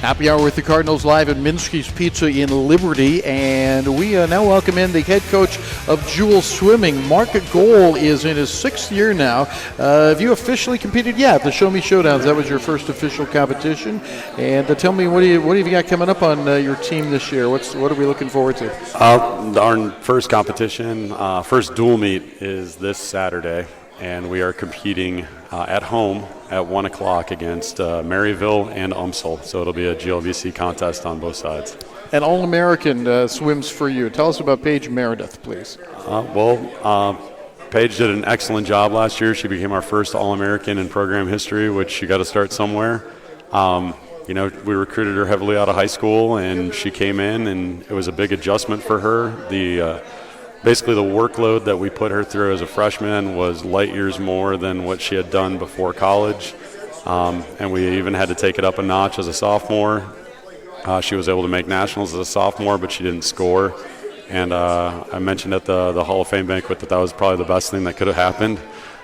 Happy Hour with the Cardinals live at Minsky's Pizza in Liberty, and we now welcome in the head coach of Jewel Swimming. Mark Gole is in his 6th year now. Have you officially competed? Yeah, at the Show Me Showdowns. That was your first official competition. And tell me, what have you got coming up on your team this year? What are we looking forward to? Our first competition, first dual meet, is this Saturday, and we are competing at home at 1 o'clock against Maryville and Umsel. So it'll be a GLVC contest on both sides. An All-American swims for you. Tell us about Paige Meredith, please. Paige did an excellent job last year. She became our first All-American in program history, which you got to start somewhere. We recruited her heavily out of high school, and she came in, and it was a big adjustment for her. Basically, the workload that we put her through as a freshman was light years more than what she had done before college, and we even had to take it up a notch as a sophomore. She was able to make nationals as a sophomore, but she didn't score. And I mentioned at the Hall of Fame banquet that was probably the best thing that could have happened.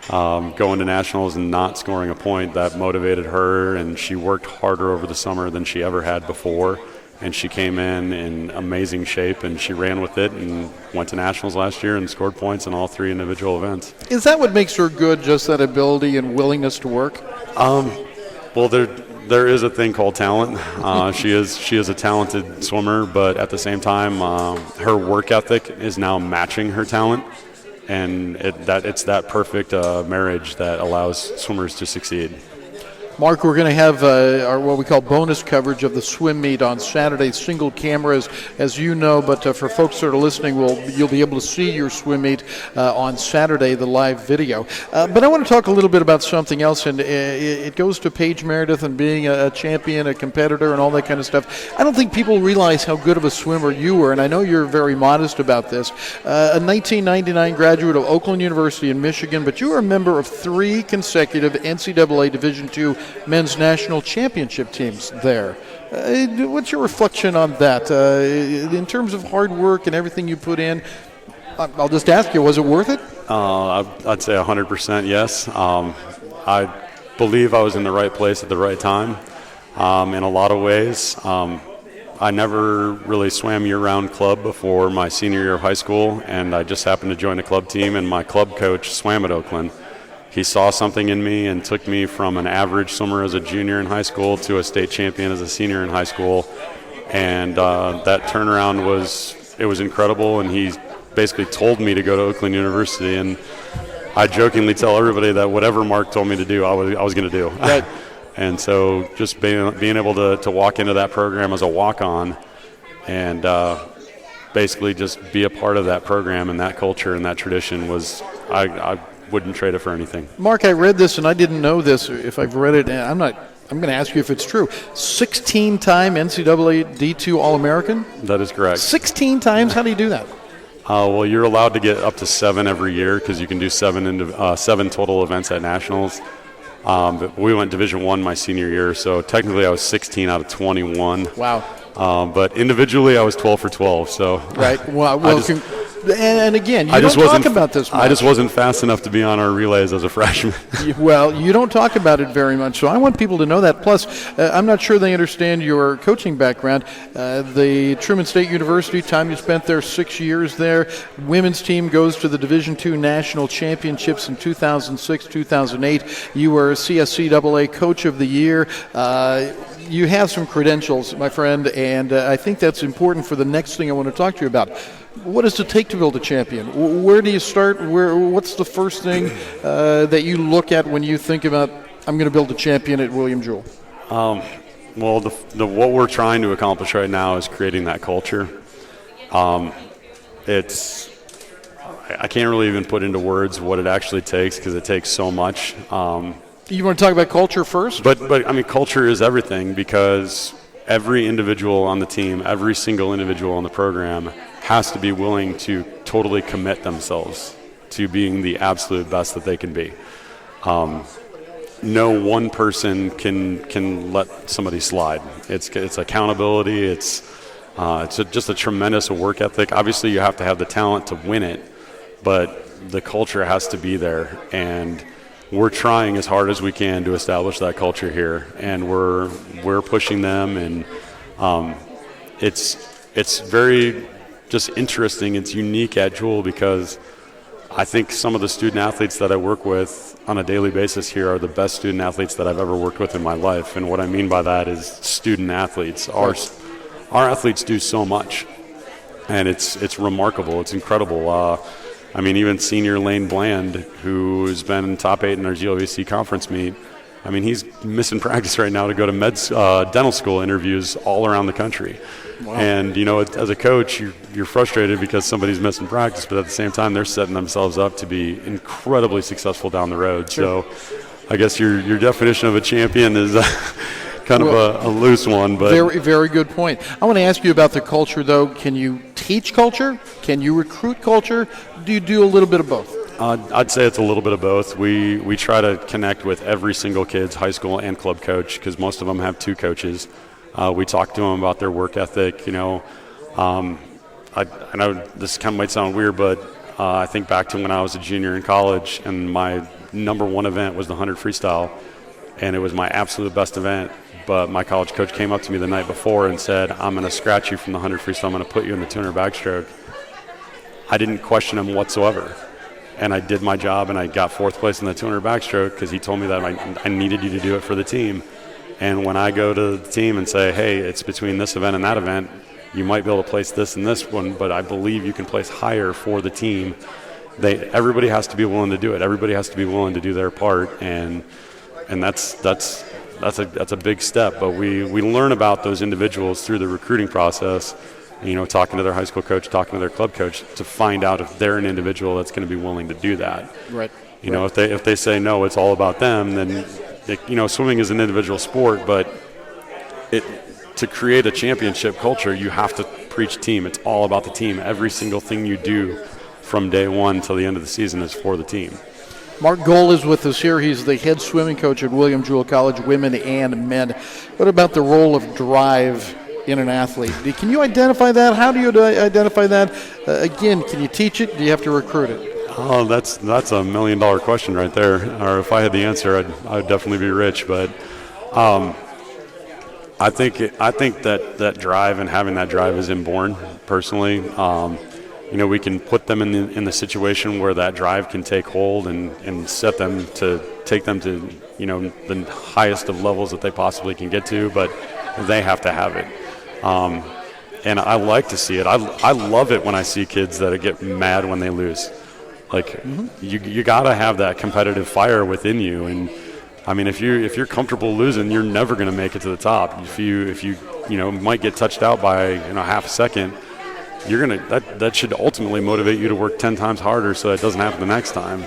Going to nationals and not scoring a point, that motivated her, and she worked harder over the summer than she ever had before. And she came in amazing shape, and she ran with it and went to nationals last year and scored points in all 3 individual events. Is that what makes her good, just that ability and willingness to work? There is a thing called talent. She is a talented swimmer, but at the same time, her work ethic is now matching her talent, and it's that perfect marriage that allows swimmers to succeed. Mark, we're going to have our what we call bonus coverage of the swim meet on Saturday, single cameras, as you know, but for folks that are listening, you'll be able to see your swim meet on Saturday, the live video. But I want to talk a little bit about something else, and it goes to Paige Meredith and being a champion, a competitor, and all that kind of stuff. I don't think people realize how good of a swimmer you were, and I know you're very modest about this. A 1999 graduate of Oakland University in Michigan, but you are a member of 3 consecutive NCAA Division II men's national championship teams there. What's your reflection on that? In terms of hard work and everything you put in, I'll just ask you, was it worth it? I'd say 100% yes. I believe I was in the right place at the right time in a lot of ways. I never really swam year-round club before my senior year of high school, and I just happened to join a club team, and my club coach swam at Oakland. He saw something in me and took me from an average swimmer as a junior in high school to a state champion as a senior in high school. And that turnaround was incredible, and he basically told me to go to Oakland University. And I jokingly tell everybody that whatever Mark told me to do, I was going to do. Right. And so just being able to walk into that program as a walk-on and basically just be a part of that program and that culture and that tradition was I wouldn't trade it for anything. Mark, I read this, and I didn't know this. If I've read it, I'm going to ask you if it's true. 16-time NCAA D2 All-American? That is correct. 16 times? How do you do that? Well, you're allowed to get up to 7 every year because you can do 7 total events at nationals. But we went Division I my senior year, so technically I was 16 out of 21. Wow. But individually I was 12 for 12. So right. And again, you don't talk about this much. I just wasn't fast enough to be on our relays as a freshman. Well, you don't talk about it very much, so I want people to know that. Plus, I'm not sure they understand your coaching background. The Truman State University, time you spent there, 6 years there. Women's team goes to the Division II National Championships in 2006, 2008. You were CSCAA Coach of the Year. You have some credentials, my friend, and I think that's important for the next thing I want to talk to you about. What does it take to build a champion? Where do you start? What's the first thing that you look at when you think about, I'm going to build a champion at William Jewell? Well, what we're trying to accomplish right now is creating that culture. I can't really even put into words what it actually takes because it takes so much. You want to talk about culture first? But I mean, culture is everything because every individual on the team, every single individual in the program has to be willing to totally commit themselves to being the absolute best that they can be. No one person can let somebody slide. It's accountability. It's just a tremendous work ethic. Obviously, you have to have the talent to win it, but the culture has to be there. And we're trying as hard as we can to establish that culture here, and we're pushing them, and it's very just interesting. It's unique at Jewel because I think some of the student athletes that I work with on a daily basis here are the best student athletes that I've ever worked with in my life. And what I mean by that is student athletes. Our athletes do so much, and it's remarkable. It's incredible. I mean, even senior Lane Bland, who's been top 8 in our GLVC conference meet, I mean, he's missing practice right now to go to dental school interviews all around the country. Wow. And, as a coach, you're frustrated because somebody's missing practice, but at the same time, they're setting themselves up to be incredibly successful down the road. Sure. So I guess your definition of a champion is kind of a loose one. But very, very good point. I want to ask you about the culture, though. Can you teach culture? Can you recruit culture? Do you do a little bit of both? I'd say it's a little bit of both. We try to connect with every single kid's high school and club coach because most of them have 2 coaches. We talk to them about their work ethic. I know this kind of might sound weird, but I think back to when I was a junior in college, and my number 1 event was the 100 freestyle, and it was my absolute best event. But my college coach came up to me the night before and said, "I'm going to scratch you from the 100 freestyle. I'm going to put you in the 200 backstroke." I didn't question him whatsoever. And I did my job, and I got 4th place in the 200 backstroke because he told me that I needed you to do it for the team. And when I go to the team and say, hey, it's between this event and that event, you might be able to place this and this one, but I believe you can place higher for the team. Everybody has to be willing to do it. Everybody has to be willing to do their part, and that's a big step. But we learn about those individuals through the recruiting process. Talking to their high school coach, talking to their club coach to find out if they're an individual that's going to be willing to do that. Right. If they say no, it's all about them, then swimming is an individual sport, but to create a championship culture, you have to preach team. It's all about the team. Every single thing you do from day 1 till the end of the season is for the team. Mark Gole is with us here. He's the head swimming coach at William Jewell College, women and men. What about the role of drive in an athlete? Can you identify that? How do you identify that? Again, can you teach it? Do you have to recruit it? Oh, that's a $1 million question right there. Or if I had the answer, I'd definitely be rich. But I think that drive and having that drive is inborn. Personally, we can put them in the situation where that drive can take hold and set them to take them to the highest of levels that they possibly can get to. But they have to have it. And I like to see it. I love it when I see kids that get mad when they lose. Like, you got to have that competitive fire within you. And I mean, if you're comfortable losing, you're never going to make it to the top. If you might get touched out by half a second, that should ultimately motivate you to work 10 times harder so that doesn't happen the next time.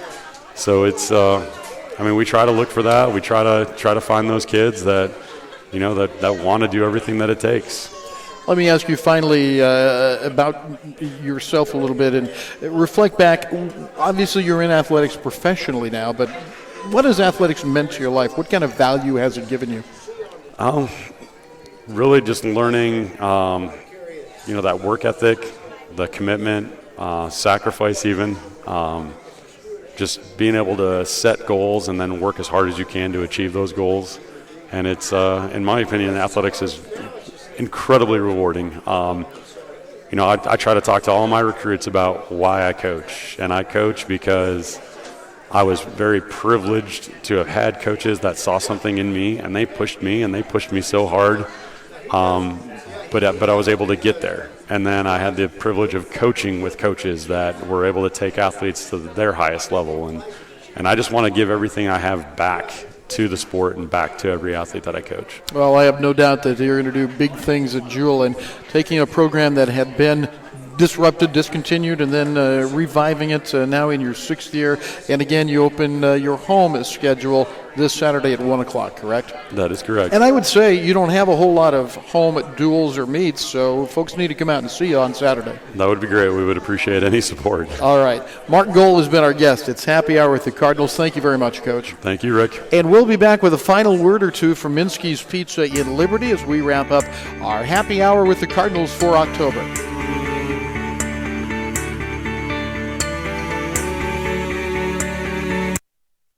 So it's we try to look for that. We try to find those kids that that want to do everything that it takes. Let me ask you finally about yourself a little bit and reflect back. Obviously, you're in athletics professionally now, but what has athletics meant to your life? What kind of value has it given you? Really just learning, that work ethic, the commitment, sacrifice even, just being able to set goals and then work as hard as you can to achieve those goals. And it's, in my opinion, athletics is incredibly rewarding. I try to talk to all my recruits about why I coach. And I coach because I was very privileged to have had coaches that saw something in me, and they pushed me so hard. But I was able to get there. And then I had the privilege of coaching with coaches that were able to take athletes to their highest level. And I just want to give everything I have back to the sport and back to every athlete that I coach. Well, I have no doubt that you're going to do big things at Jewell, and taking a program that had been disrupted, discontinued, and then reviving it now in your 6th year. And again, you open your home schedule this Saturday at 1 o'clock, correct? That is correct. And I would say you don't have a whole lot of home duels or meets, so folks need to come out and see you on Saturday. That would be great. We would appreciate any support. All right. Mark Gole has been our guest. It's Happy Hour with the Cardinals. Thank you very much, Coach. Thank you, Rick. And we'll be back with a final word or two from Minsky's Pizza in Liberty as we wrap up our Happy Hour with the Cardinals for October.